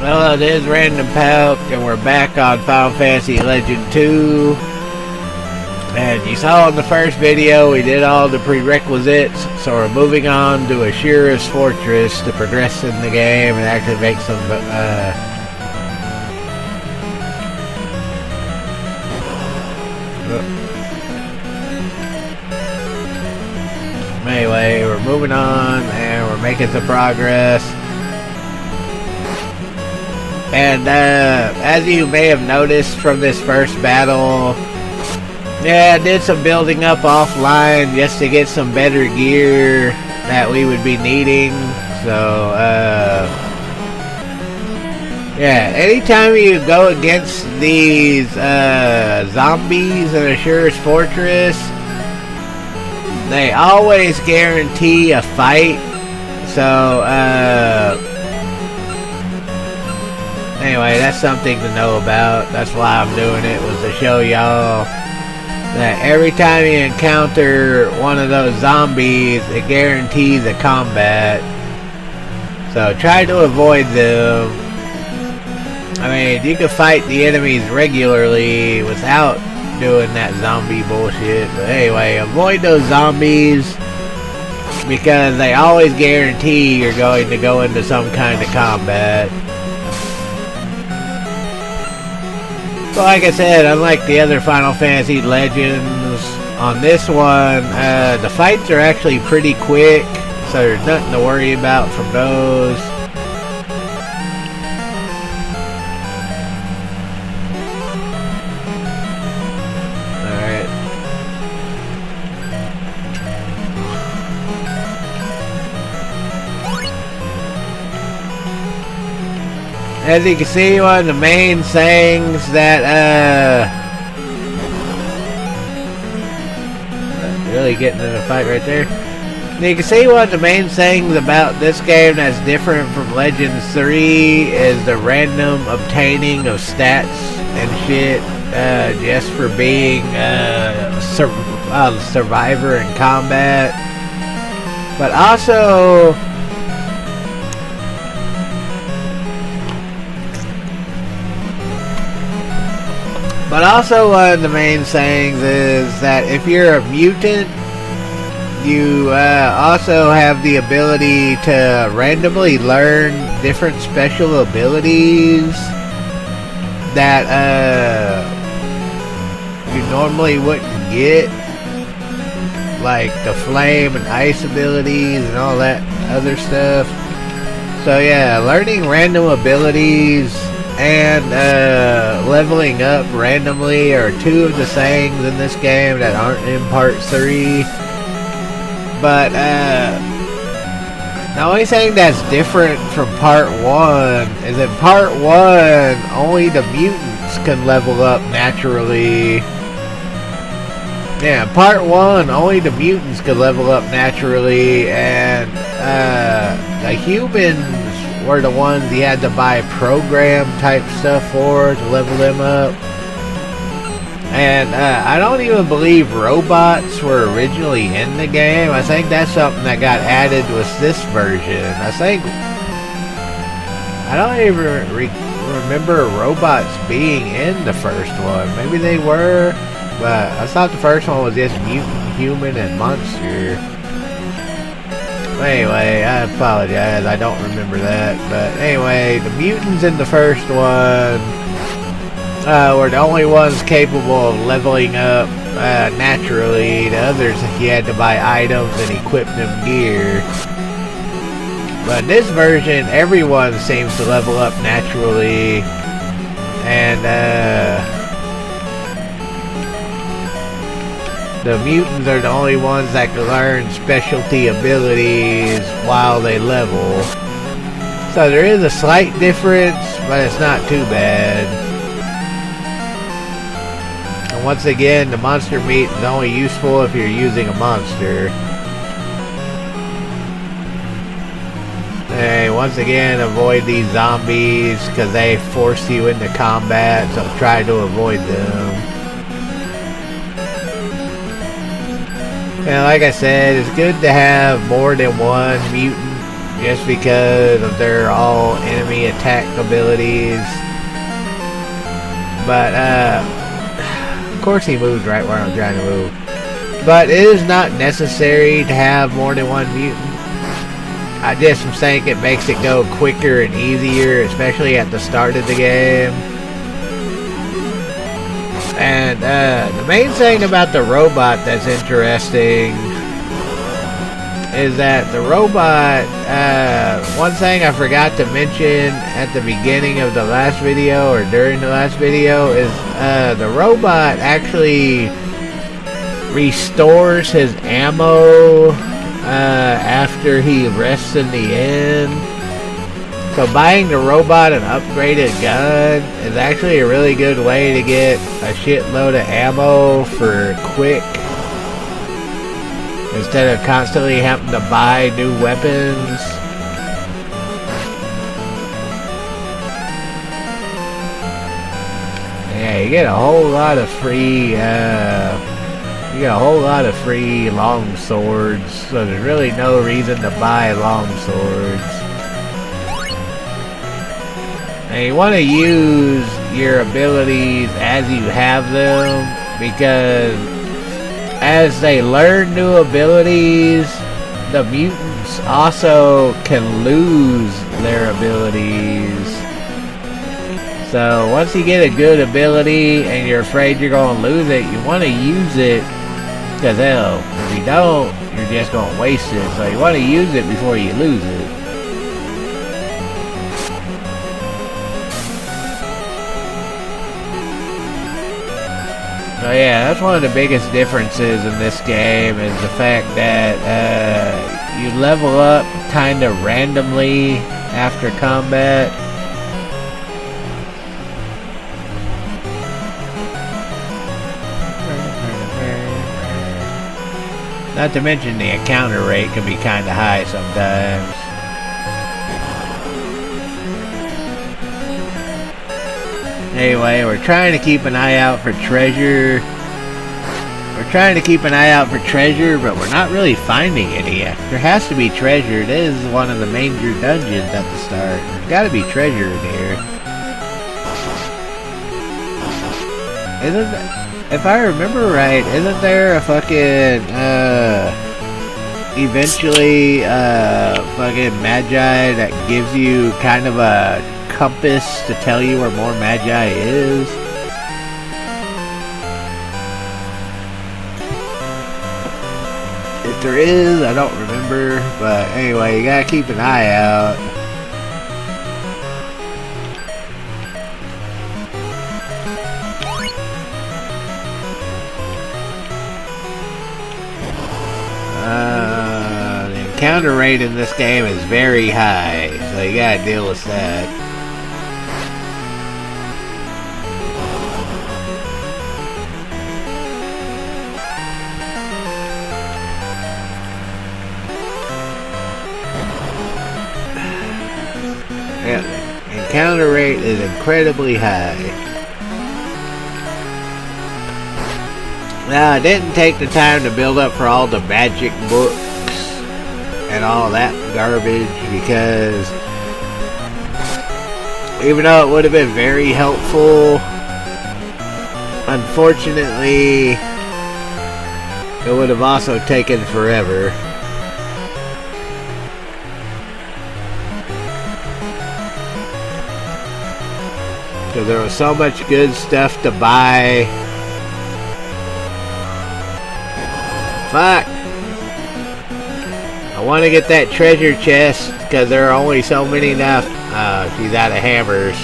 Well, it is Random Palk, and we're back on Final Fantasy Legend 2. And you saw in the first video, we did all the prerequisites, so we're moving on to Ashura's Fortress to progress in the game and actually make some, Anyway, we're moving on, and we're making some progress. And as you may have noticed from this first battle, yeah, I did some building up offline just to get some better gear that we would be needing. So, yeah, anytime you go against these zombies in Ashura's Fortress, they always guarantee a fight. So, anyway, that's something to know about. That's why I'm doing it, was to show y'all that every time you encounter one of those zombies, it guarantees a combat. So try to avoid them. I mean, you can fight the enemies regularly without doing that zombie bullshit. But anyway, avoid those zombies because they always guarantee you're going to go into some kind of combat. So like I said, unlike the other Final Fantasy Legends, on this one, the fights are actually pretty quick, so there's nothing to worry about from those. Alright. As you can see, one of the main things that, really getting in a fight right there. And you can see one of the main things about this game that's different from Legends 3 is the random obtaining of stats and shit, just for being a survivor in combat. But also, one of the main things is that if you're a mutant, you also have the ability to randomly learn different special abilities that you normally wouldn't get, like the flame and ice abilities and all that other stuff. So yeah, learning random abilities and leveling up randomly are two of the things in this game that aren't in part 3. But the only thing that's different from part 1 is in part 1 only the mutants can level up naturally. Yeah, part 1 only the mutants can level up naturally, and the humans were the ones you had to buy program type stuff for to level them up. And I don't even believe robots were originally in the game. I think that's something that got added with this version. I don't even remember robots being in the first one. Maybe they were, but I thought the first one was just mutant, human, and monster. Anyway, I apologize, I don't remember that. But anyway, the mutants in the first one were the only ones capable of leveling up naturally. The others, you had to buy items and equip them gear. But in this version, everyone seems to level up naturally. And the mutants are the only ones that can learn specialty abilities while they level. So there is a slight difference, but it's not too bad. And once again, the monster meat is only useful if you're using a monster. Hey, once again, avoid these zombies because they force you into combat, so try to avoid them. And like I said, it's good to have more than one mutant just because of their all enemy attack abilities. But of course he moves right where I'm trying to move. But it is not necessary to have more than one mutant. I just think it makes it go quicker and easier, especially at the start of the game. And the main thing about the robot that's interesting is that the robot, one thing I forgot to mention at the beginning of the last video or during the last video is the robot actually restores his ammo after he rests in the end. So buying the robot an upgraded gun is actually a really good way to get a shitload of ammo for quick, instead of constantly having to buy new weapons. Yeah, you get a whole lot of free long swords, so there's really no reason to buy long swords. And you want to use your abilities as you have them, because as they learn new abilities, the mutants also can lose their abilities. So once you get a good ability and you're afraid you're going to lose it, you want to use it, because hell, if you don't, you're just going to waste it. So you want to use it before you lose it. So yeah, that's one of the biggest differences in this game, is the fact that you level up kind of randomly after combat. Not to mention the encounter rate can be kind of high sometimes. Anyway, we're trying to keep an eye out for treasure. But we're not really finding any yet. There has to be treasure. It is one of the major dungeons at the start. There's got to be treasure in here. If I remember right, isn't there a fucking, eventually, fucking Magi that gives you kind of a compass to tell you where more Magi is? If there is, I don't remember, but anyway, you gotta keep an eye out. The encounter rate in this game is very high, so you gotta deal with that. Yeah, the encounter rate is incredibly high. Now, I didn't take the time to build up for all the magic books and all that garbage, because even though it would have been very helpful, unfortunately, it would have also taken forever. Because there was so much good stuff to buy. Fuck! I want to get that treasure chest, because there are only so many enough. She's out of hammers.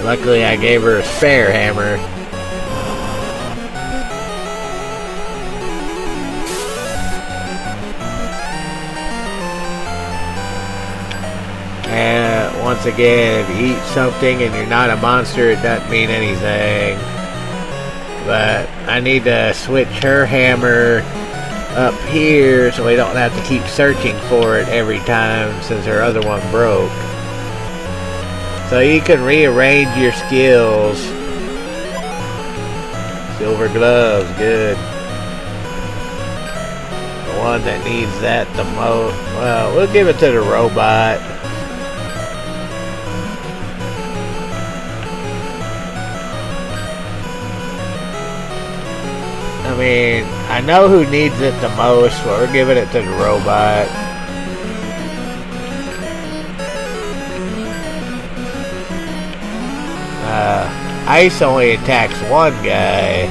Luckily, I gave her a spare hammer. And once again, if you eat something and you're not a monster, it doesn't mean anything. But I need to switch her hammer up here so we don't have to keep searching for it every time, since her other one broke. So you can rearrange your skills. Silver gloves, good. one that needs that the most. Well, we'll give it to the robot. I mean, I know who needs it the most, but we're giving it to the robot. Ice only attacks one guy.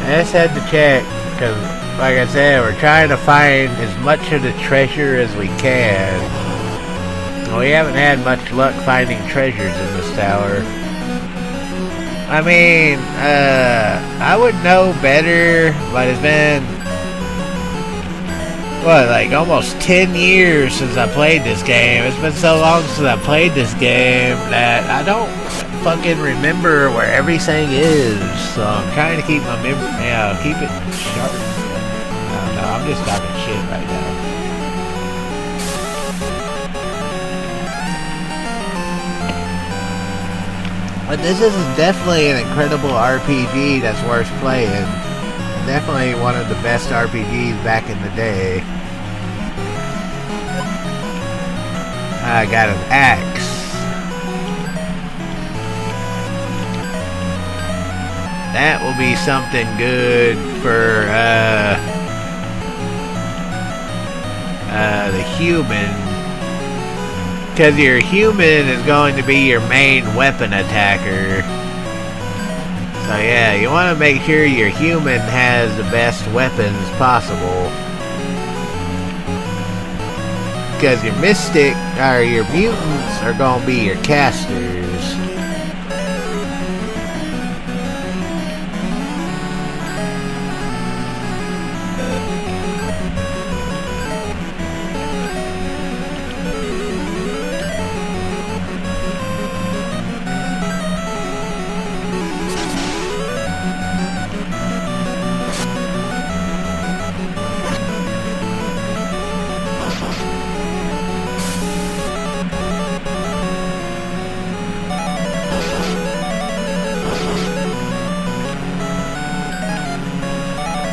I just had to check, because, like I said, we're trying to find as much of the treasure as we can. We haven't had much luck finding treasures in this tower. I mean, I would know better, but it's been, what, like almost 10 years since I played this game. It's been so long since I played this game that I don't fucking remember where everything is, so I'm trying to keep my memory, keep it sharp. I don't know, I'm just talking shit right now. But this is definitely an incredible RPG that's worth playing. Definitely one of the best RPGs back in the day. I got an axe. That will be something good for the human, because your human is going to be your main weapon attacker. So yeah, you want to make sure your human has the best weapons possible, because your mystic or your mutants are going to be your casters.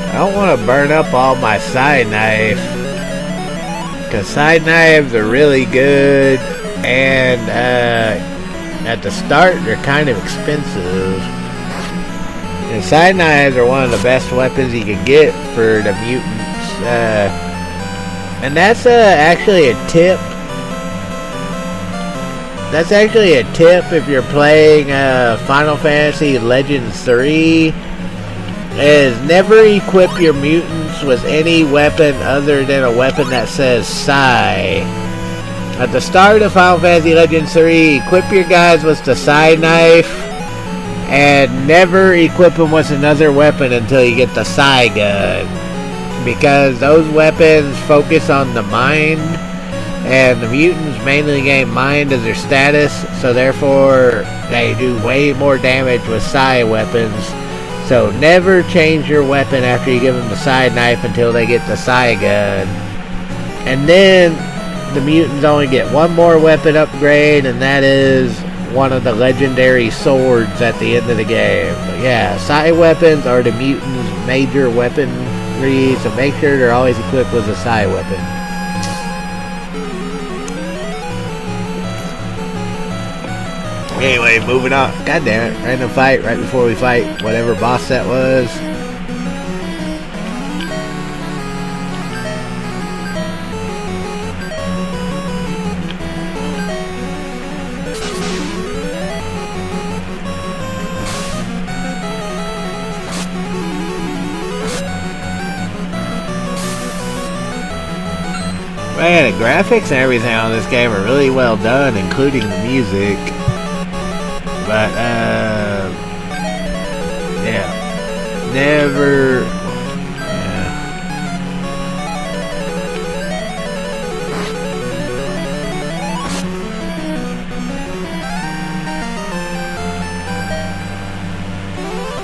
I don't want to burn up all my side knife, because side knives are really good, and at the start they're kind of expensive. And side knives are one of the best weapons you can get for the mutants, and that's actually a tip. That's actually a tip if you're playing Final Fantasy Legends 3. Is never equip your mutants with any weapon other than a weapon that says Psi. At the start of Final Fantasy Legends 3, equip your guys with the Psi knife, and never equip them with another weapon until you get the Psi gun. Because those weapons focus on the mind, and the mutants mainly gain mind as their status, so therefore they do way more damage with Psi weapons. So never change your weapon after you give them the side knife until they get the Psi gun. And then the mutants only get one more weapon upgrade, and that is one of the legendary swords at the end of the game. But yeah, Psi weapons are the mutants' major weaponry, so make sure they're always equipped with a Psi weapon. Anyway, moving on. God damn it. Random fight right before we fight whatever boss that was. Man, the graphics and everything on this game are really well done, including the music. But, yeah. never...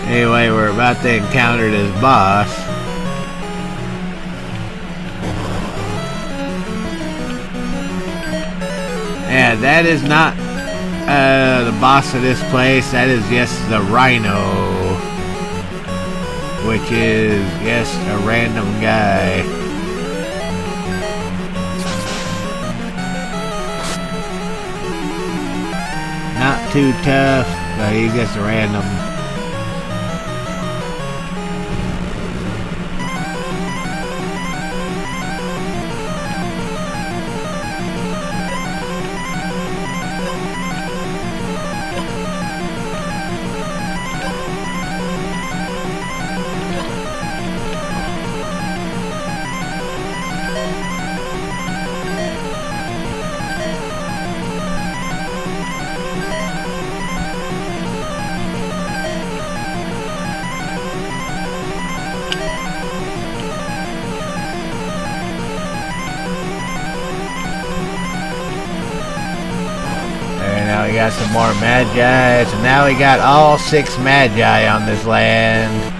Anyway, we're about to encounter this boss. Yeah, that is not the boss of this place. That is just the Rhino, which is just a random guy. Not too tough, but he's just a random. Now we got some more Magi, so now we got all 6 Magi on this land.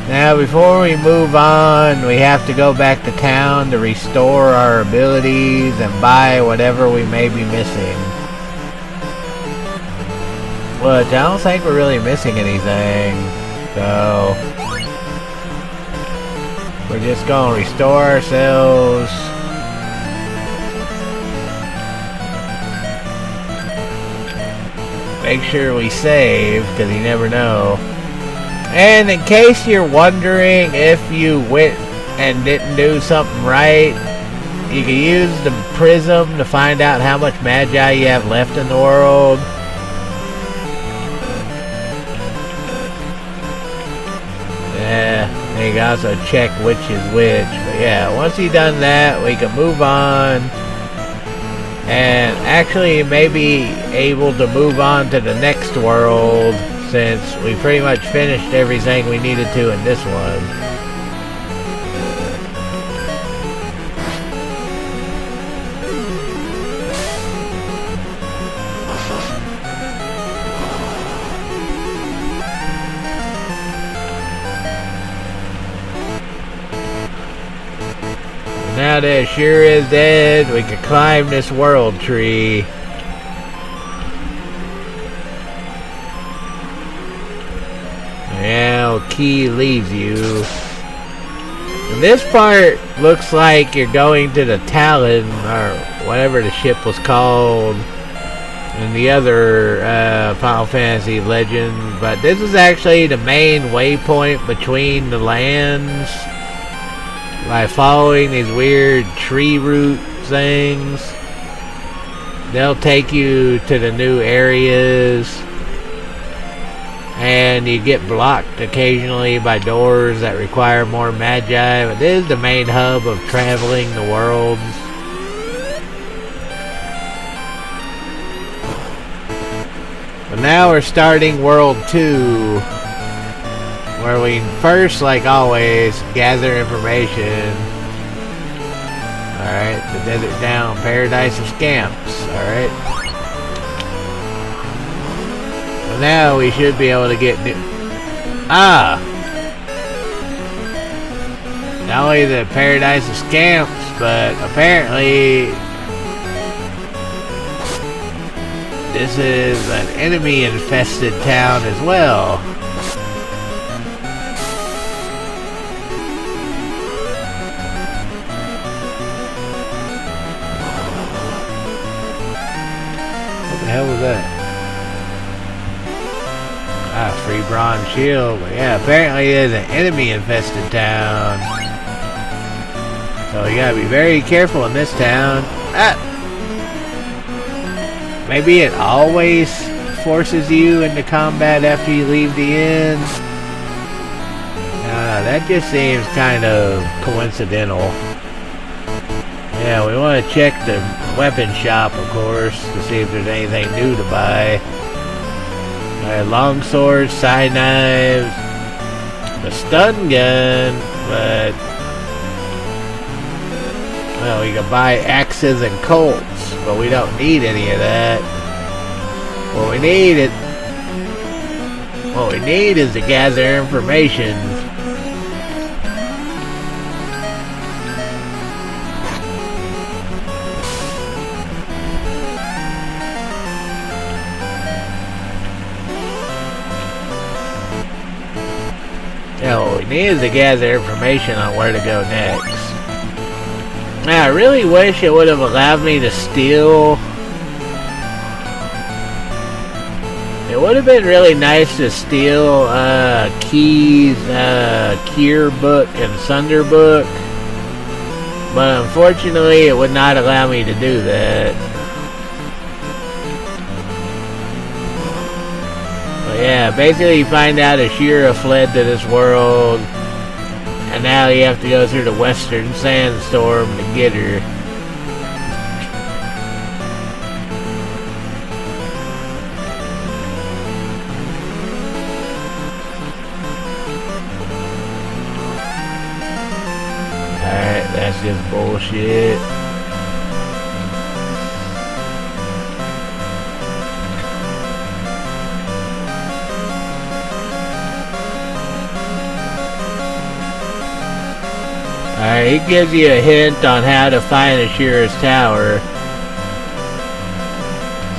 Now before we move on, we have to go back to town to restore our abilities and buy whatever we may be missing. Which I don't think we're really missing anything, so... we're just gonna restore ourselves. Make sure we save, because you never know. And in case you're wondering if you went and didn't do something right, you can use the prism to find out how much Magi you have left in the world. You can also check which is which. But yeah, once you've done that, we can move on. And actually may be able to move on to the next world, since we pretty much finished everything we needed to in this one. Now that Ashura is dead, we can climb this world tree. Now, key leaves you. And this part looks like you're going to the Talon, or whatever the ship was called in the other Final Fantasy Legend. But this is actually the main waypoint between the lands. By following these weird tree root things, they'll take you to the new areas, and you get blocked occasionally by doors that require more Magi, but this is the main hub of traveling the worlds. But now we're starting World 2, where we first, like always, gather information. Alright, the Desert Down, Paradise of Scamps. Alright. Well, now we should be able to get new... Ah! Not only the Paradise of Scamps, but apparently... this is an enemy-infested town as well. What the hell was that? Ah, free bronze shield. But yeah, apparently it is an enemy-infested town. So you gotta be very careful in this town. Ah! Maybe it always forces you into combat after you leave the inn. No, that just seems kind of coincidental. Yeah, we want to check the weapon shop, of course, to see if there's anything new to buy. Long swords, side knives, a stun gun, but well, we can buy axes and colts, but we don't need any of that. What we need is to gather information. Yeah, what we need is to gather information on where to go next. Now, I really wish it would have allowed me to steal. It would have been really nice to steal Key's Kier book and Sunder book, but unfortunately it would not allow me to do that. But yeah, basically you find out Ashura fled to this world, and now you have to go through the Western Sandstorm to get her. Alright, that's just bullshit. Alright, he gives you a hint on how to find Ashura's tower.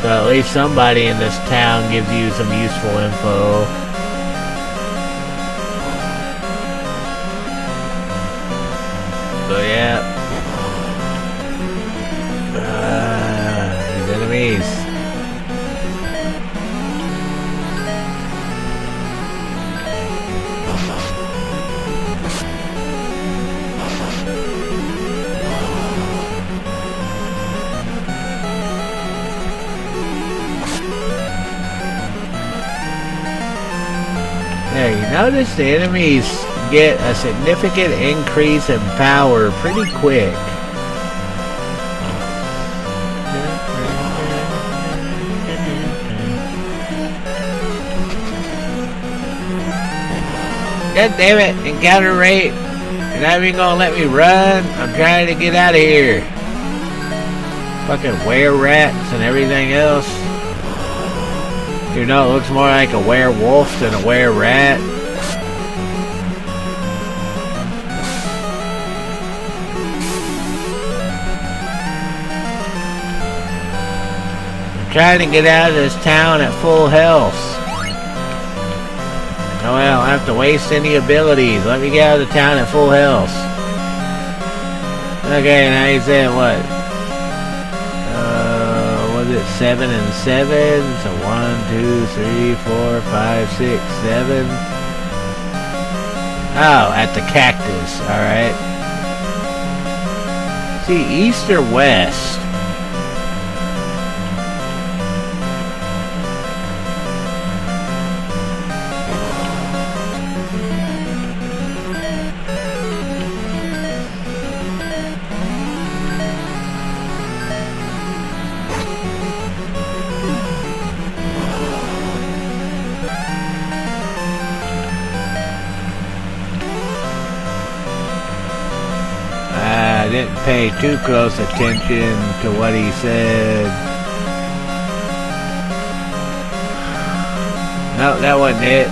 So at least somebody in this town gives you some useful info. So yeah. These enemies. Yeah, you notice the enemies get a significant increase in power pretty quick. God damn it, encounter rate. You're not even gonna let me run. I'm trying to get out of here. Fucking were-rats and everything else. You know, it looks more like a werewolf than a were-rat. I'm trying to get out of this town at full health. Oh well, I don't have to waste any abilities. Let me get out of the town at full health. Okay, now you said what? Was it 7 and 7? So 1, 2, 3, 4, 5, 6, 7. Oh, at the cactus. Alright. See, east or west? I didn't pay too close attention to what he said. No, that wasn't it.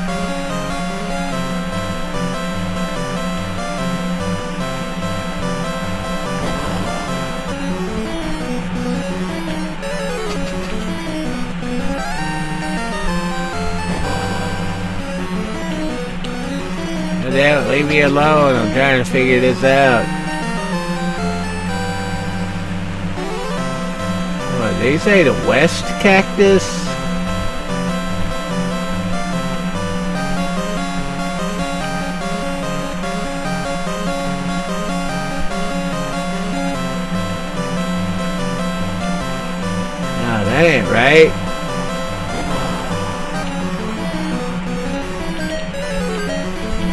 Damn, leave me alone. I'm trying to figure this out. Did he say the West Cactus? No, that ain't right.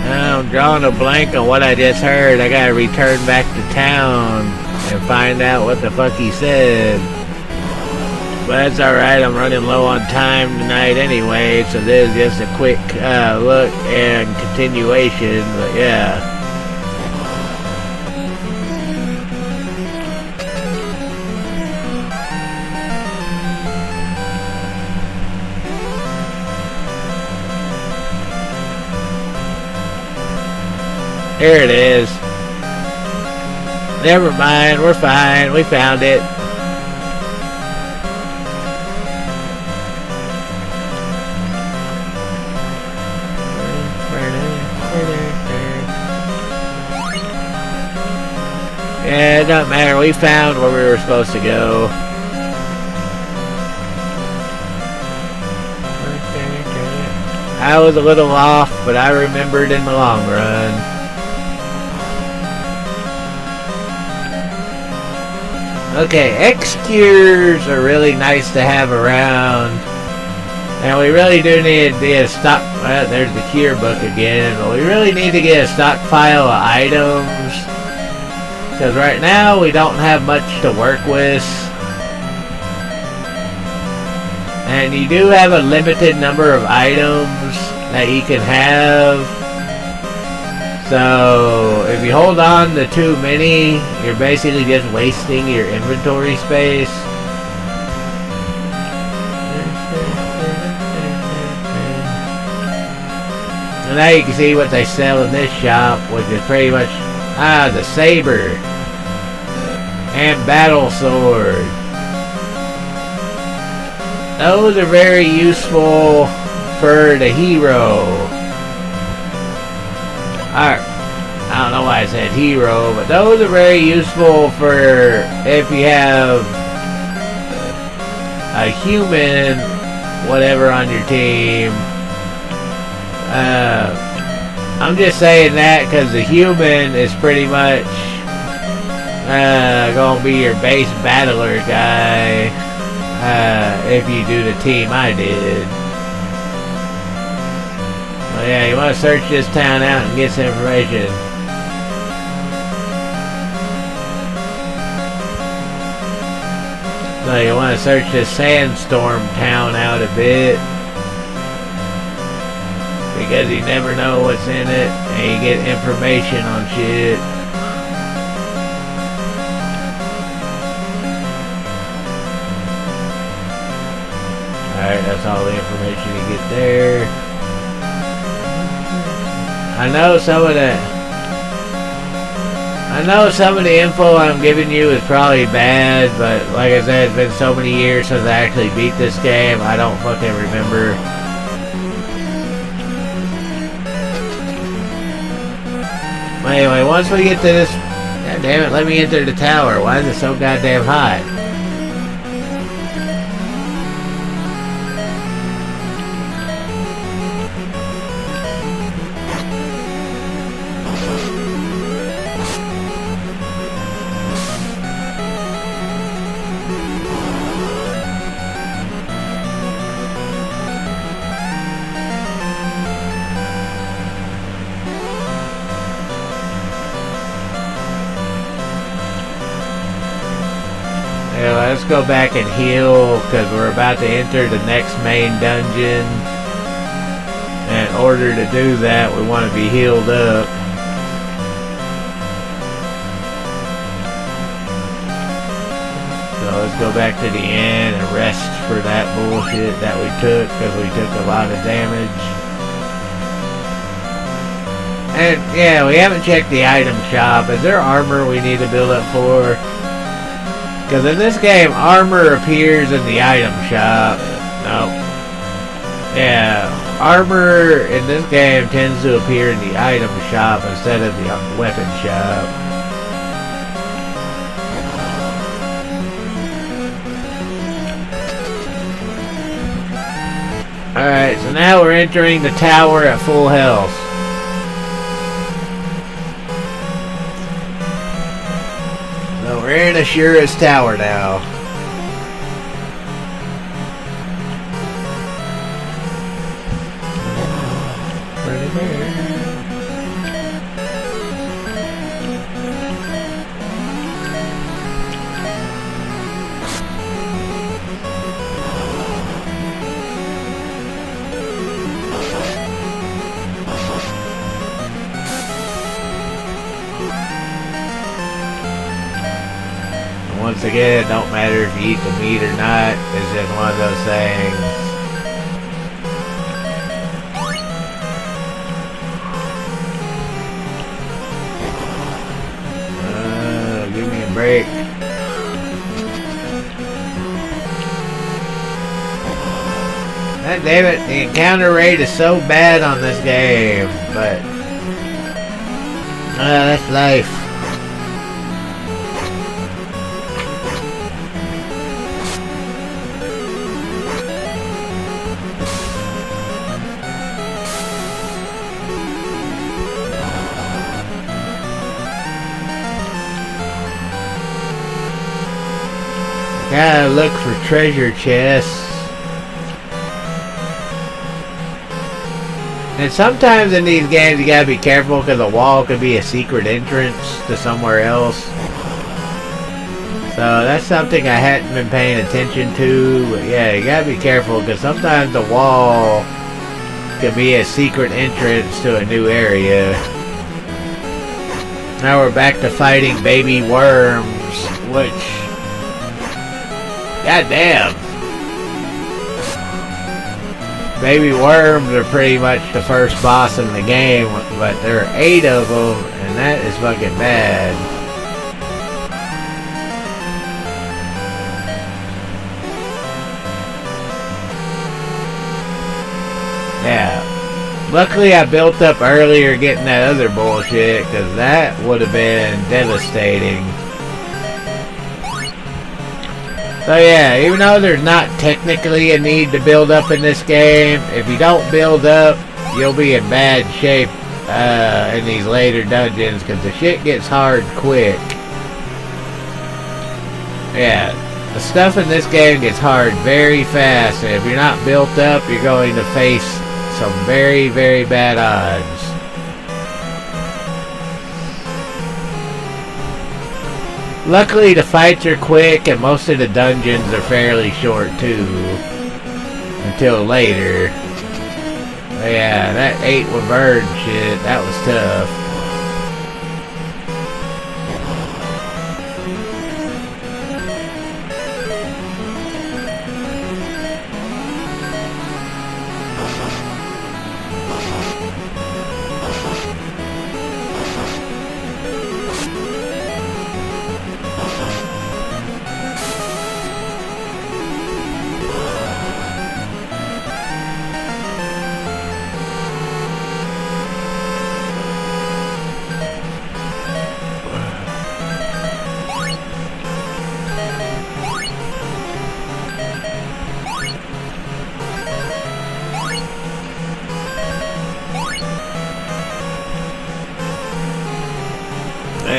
I'm drawing a blank on what I just heard. I gotta return back to town and find out what the fuck he said. But that's alright, I'm running low on time tonight anyway, so this is just a quick look and continuation, but yeah. Here it is. Never mind, we're fine. We found it. Yeah, it doesn't matter. We found where we were supposed to go. I was a little off, but I remembered in the long run. Okay, X-Cures are really nice to have around. And we really do need to get a stock... Well, there's the cure book again. But we really need to get a stockpile of items. Because right now we don't have much to work with. And you do have a limited number of items that you can have. So, if you hold on to too many, you're basically just wasting your inventory space. And now you can see what they sell in this shop, which is pretty much, the saber. And battle sword. Those are very useful for the hero. Alright, I don't know why I said hero, but those are very useful for if you have a human, whatever, on your team. I'm just saying that because the human is pretty much gonna be your base battler guy if you do the team I did. Well, yeah, you want to search this town out and get some information. So you want to search this sandstorm town out a bit. Because you never know what's in it, and you get information on shit. Alright, that's all the information you get there. I know some of the info I'm giving you is probably bad, but like I said, it's been so many years since I actually beat this game, I don't fucking remember. Anyway, once we get to this... God damn it, let me enter the tower. Why is it so goddamn hot? Let's go back and heal because we're about to enter the next main dungeon. And in order to do that, we want to be healed up. So let's go back to the inn and rest for that bullshit that we took because we took a lot of damage. And yeah, we haven't checked the item shop. Is there armor we need to build up for? Because in this game, armor appears in the item shop. No. Yeah, armor in this game tends to appear in the item shop instead of the weapon shop. Alright, so now we're entering the tower at full health. We're in Ashura's tower now. once again, it don't matter if you eat the meat or not. It's just one of those things. Give me a break. God damn it, the encounter rate is so bad on this game, but that's life. Gotta look for treasure chests. And sometimes in these games you gotta be careful because a wall could be a secret entrance to somewhere else. So that's something I hadn't been paying attention to. But yeah, you gotta be careful because sometimes the wall could be a secret entrance to a new area. Now we're back to fighting baby worms, which... God damn. Baby worms are pretty much the first boss in the game, but there are 8 of them, and that is fucking bad. Yeah. Luckily I built up earlier getting that other bullshit, because that would have been devastating. So yeah, even though there's not technically a need to build up in this game, if you don't build up, you'll be in bad shape in these later dungeons, because the shit gets hard quick. Yeah, the stuff in this game gets hard very fast, and if you're not built up, you're going to face some very, very bad odds. Luckily the fights are quick and most of the dungeons are fairly short too. Until later. But yeah, that 8 with bird shit, that was tough.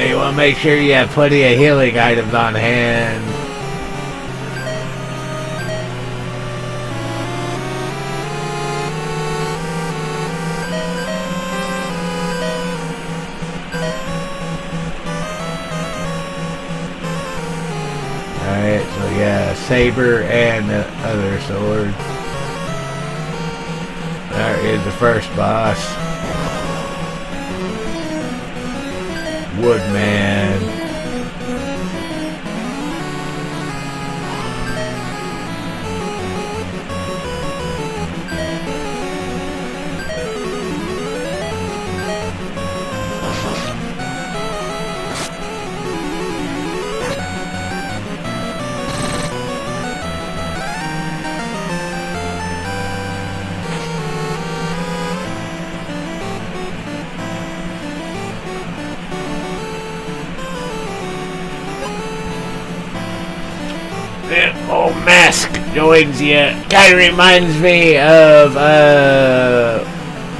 You want to make sure you have plenty of healing items on hand. Alright, so yeah, saber and the other sword. There is the first boss. Woodman. Old Mask joins you. Kind of reminds me of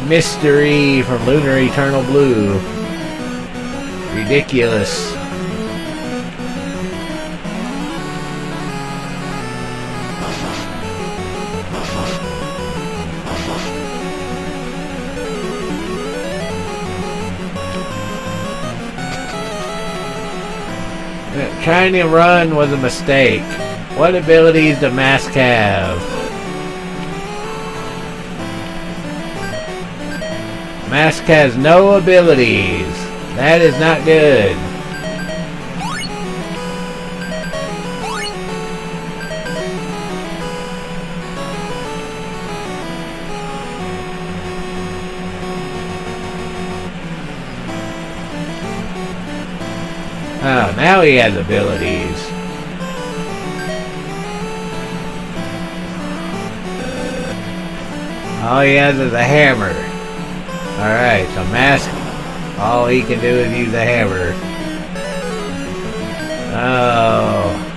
Mystery from Lunar Eternal Blue. Ridiculous. Trying to run was a mistake. What abilities does Mask have? Mask has no abilities. That is not good. Oh, now he has abilities. All he has is a hammer. Alright, so Mask, all he can do is use a hammer. Oh.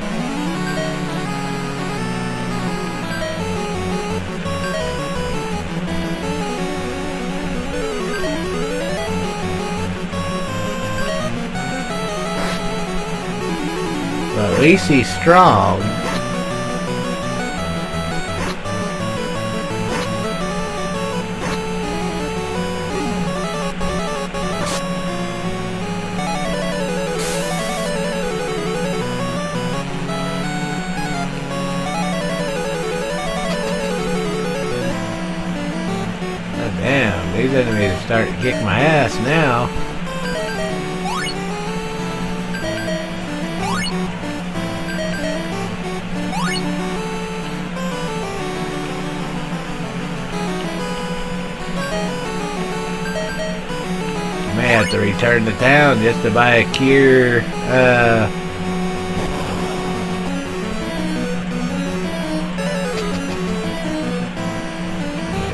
Well, at least he's strong. Damn, these enemies are starting to kick my ass now. May have to return to town just to buy a cure.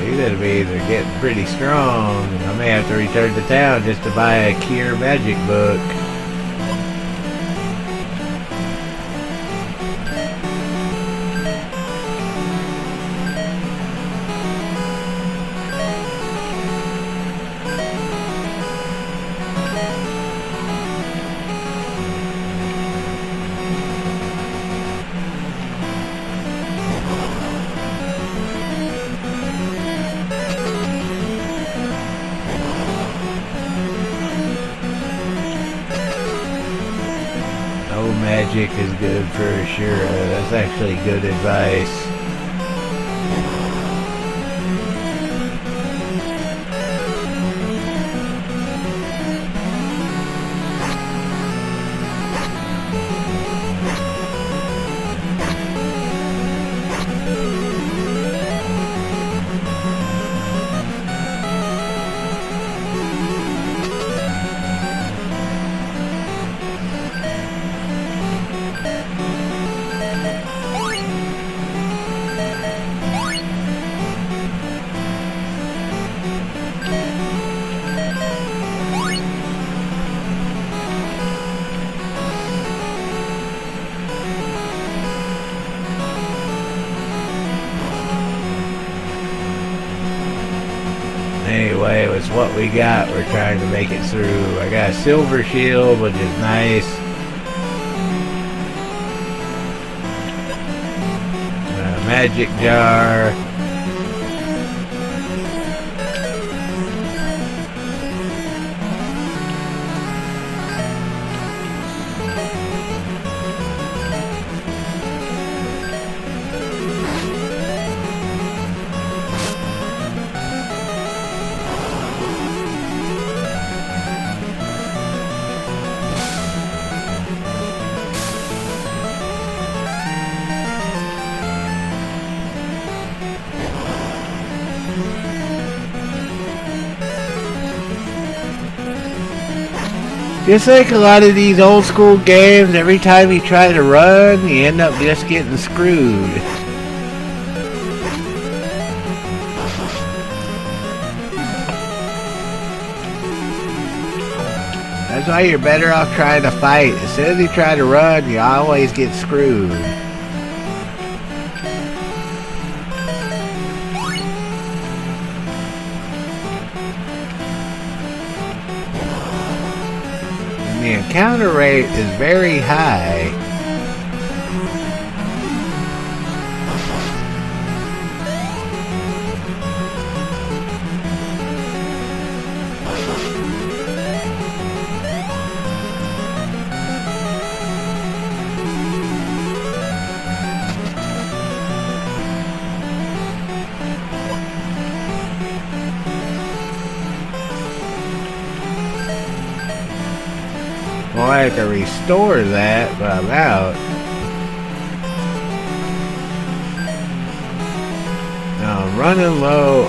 These enemies are getting pretty strong. I may have to return to town just to buy a cure magic book. Magic is good for Ashura. That's actually good advice. Anyway, it's what we got. We're trying to make it through. I got a silver shield, which is nice. A magic jar. Just like a lot of these old school games, every time you try to run, you end up just getting screwed. That's why you're better off trying to fight. As soon as you try to run, you always get screwed. The encounter rate is very high. Well, I have to restore that, but I'm out. Now I'm running low.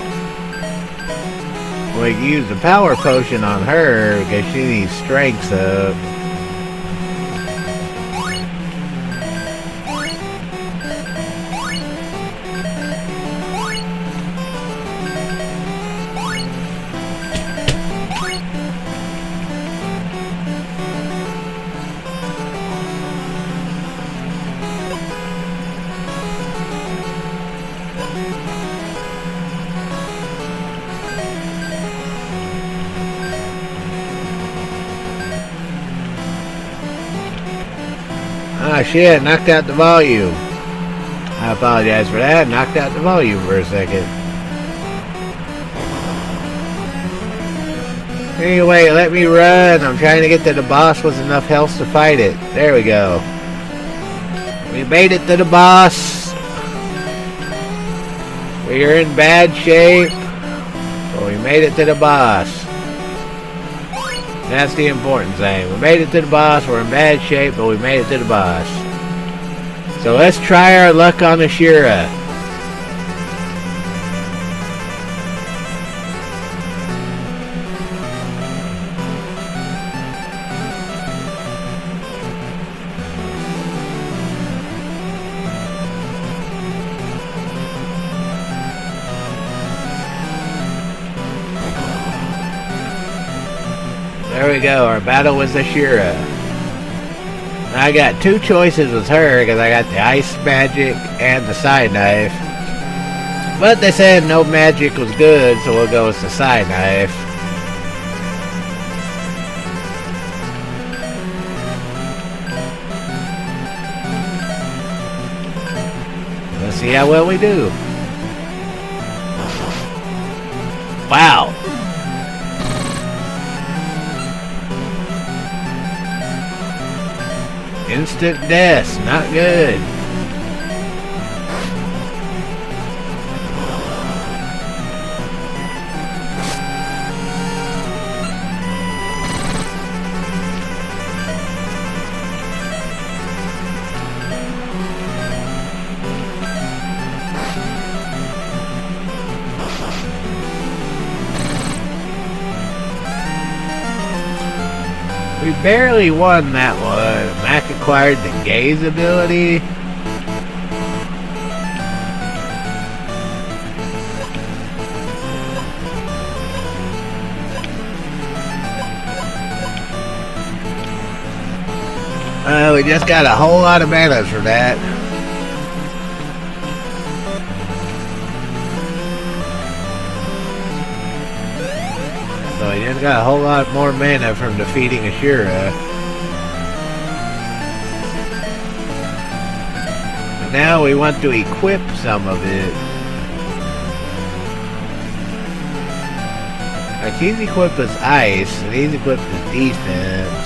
We can use the power potion on her because she needs strength up. Oh shit, knocked out the volume. I apologize for that. Knocked out the volume for a second. Anyway, let me run. I'm trying to get to the boss with enough health to fight it. There we go. We made it to the boss. We are in bad shape. But we made it to the boss. That's the important thing. We made it to the boss. We're in bad shape, but we made it to the boss. So let's try our luck on Ashura. There we go, our battle with Ashura. I got two choices with her because I got the ice magic and the side knife. But they said no magic was good, so we'll go with the side knife. Let's see how well we do. Wow. Instant death, not good. We barely won that one. Mac acquired the gaze ability. We just got a whole lot of mana for that. So we just got a whole lot more mana from defeating Ashura. But now we want to equip some of it. Like he's equipped with ice, and he's equipped with defense.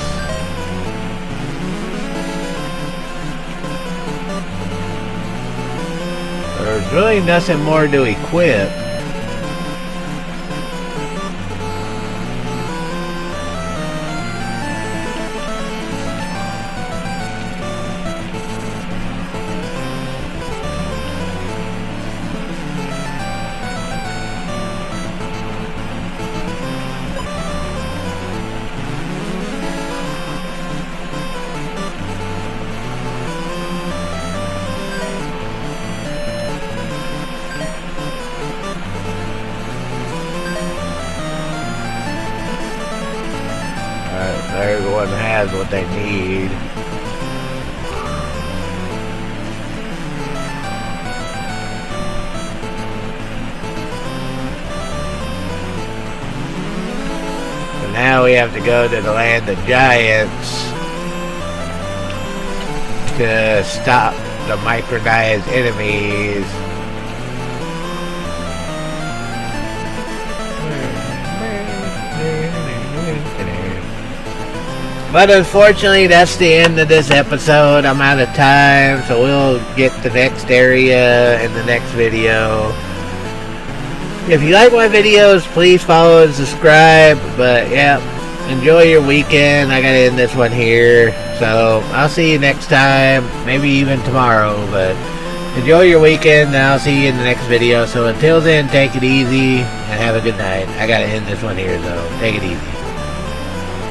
There's really nothing more to equip. Everyone has what they need. So now we have to go to the land of giants to stop the micronized enemies. But unfortunately, that's the end of this episode. I'm out of time, so we'll get the next area in the next video. If you like my videos, please follow and subscribe. But yeah, enjoy your weekend. I gotta end this one here. So I'll see you next time, maybe even tomorrow. But enjoy your weekend, and I'll see you in the next video. So until then, take it easy and have a good night. I gotta end this one here, so take it easy.